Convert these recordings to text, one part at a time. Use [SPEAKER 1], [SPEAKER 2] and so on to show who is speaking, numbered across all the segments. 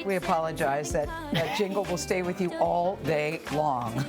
[SPEAKER 1] We apologize. That jingle will stay with you all day long.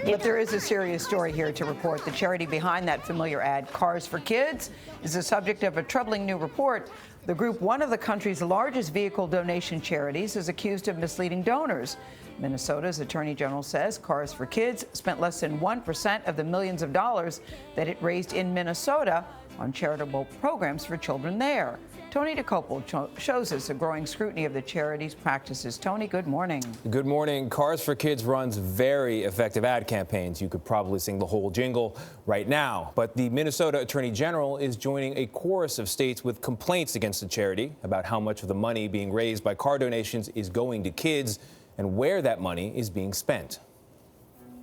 [SPEAKER 1] But there is a serious story here to report. The charity behind that familiar ad, Kars4Kids, is the subject of a troubling new report. The group, one of the country's largest vehicle donation charities, is accused of misleading donors. Minnesota's Attorney General says Kars4Kids spent less than 1% of the millions of dollars that it raised in Minnesota on charitable programs for children there. Tony DeCopel shows us a growing scrutiny of the charity's practices. Tony, good morning.
[SPEAKER 2] Good morning. Kars4Kids runs very effective ad campaigns. You could probably sing the whole jingle right now. But the Minnesota Attorney General is joining a chorus of states with complaints against the charity about how much of the money being raised by car donations is going to kids and where that money is being spent.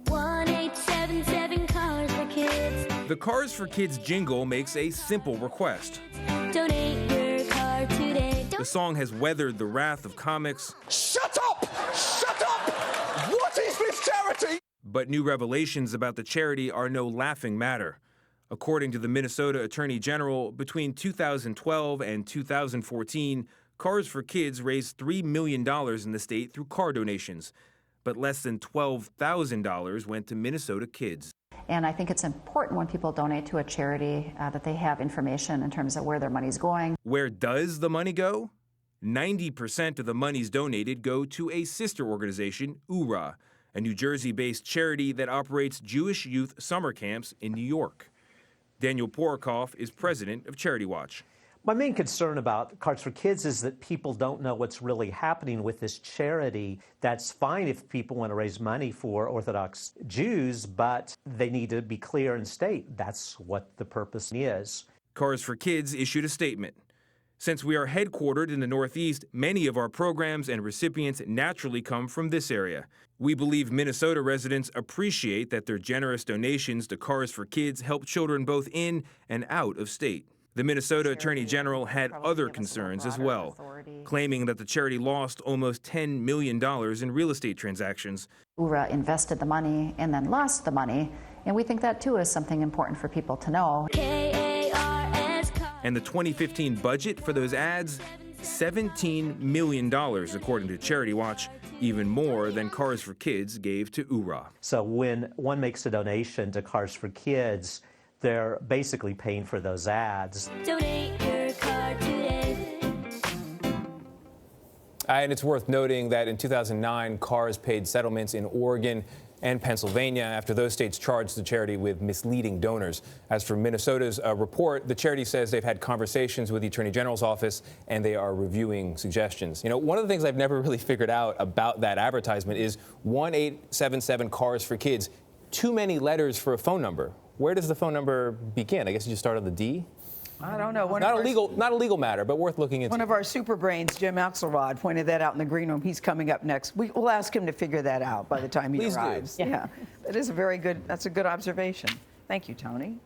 [SPEAKER 3] 1-877 Kars4Kids.
[SPEAKER 4] The Kars4Kids jingle makes a simple request.
[SPEAKER 3] Donate your car today.
[SPEAKER 4] The song has weathered the wrath of comics.
[SPEAKER 5] Shut up! Shut up! What is this charity?
[SPEAKER 4] But new revelations about the charity are no laughing matter. According to the Minnesota Attorney General, between 2012 and 2014, Kars4Kids raised $3 million in the state through car donations, but less than $12,000 went to Minnesota kids.
[SPEAKER 6] And I think it's important when people donate to a charity that they have information in terms of where their money's going.
[SPEAKER 4] Where does the money go? 90% of the monies donated go to a sister organization, Norah, a New Jersey-based charity that operates Jewish youth summer camps in New York. Daniel Porokoff is president of Charity Watch.
[SPEAKER 7] My main concern about Kars4Kids is that people don't know what's really happening with this charity. That's fine if people want to raise money for Orthodox Jews, but they need to be clear and state that's what the purpose is.
[SPEAKER 4] Kars4Kids issued a statement. Since we are headquartered in the Northeast, many of our programs and recipients naturally come from this area. We believe Minnesota residents appreciate that their generous donations to Kars4Kids help children both in and out of state. The Minnesota Attorney General had other concerns as well, claiming that the charity lost almost $10 million in real estate transactions.
[SPEAKER 6] Norah invested the money and then lost the money, and we think that too is something important for people to know.
[SPEAKER 3] K-A-R-S.
[SPEAKER 4] And the 2015 budget for those ads, $17 million, according to Charity Watch, even more than Kars4Kids gave to Norah.
[SPEAKER 7] So when one makes a donation to Kars4Kids, they're basically paying for those ads.
[SPEAKER 3] Donate your car today.
[SPEAKER 2] And it's worth noting that in 2009, Kars paid settlements in Oregon and Pennsylvania after those states charged the charity with misleading donors. As for Minnesota's report, the charity says they've had conversations with the Attorney General's office and they are reviewing suggestions. You know, one of the things I've never really figured out about that advertisement is 1-877 Kars4Kids. Too many letters for a phone number. Where does the phone number begin? I guess you just start on the D?
[SPEAKER 1] I don't know.
[SPEAKER 2] Not a legal matter, but worth looking into.
[SPEAKER 1] One of our super brains, Jim Axelrod, pointed that out in the green room. He's coming up next. We'll ask him to figure that out by the time he
[SPEAKER 2] Please do.
[SPEAKER 1] arrives. Yeah, that is a very good. That's a good observation. Thank you, Tony.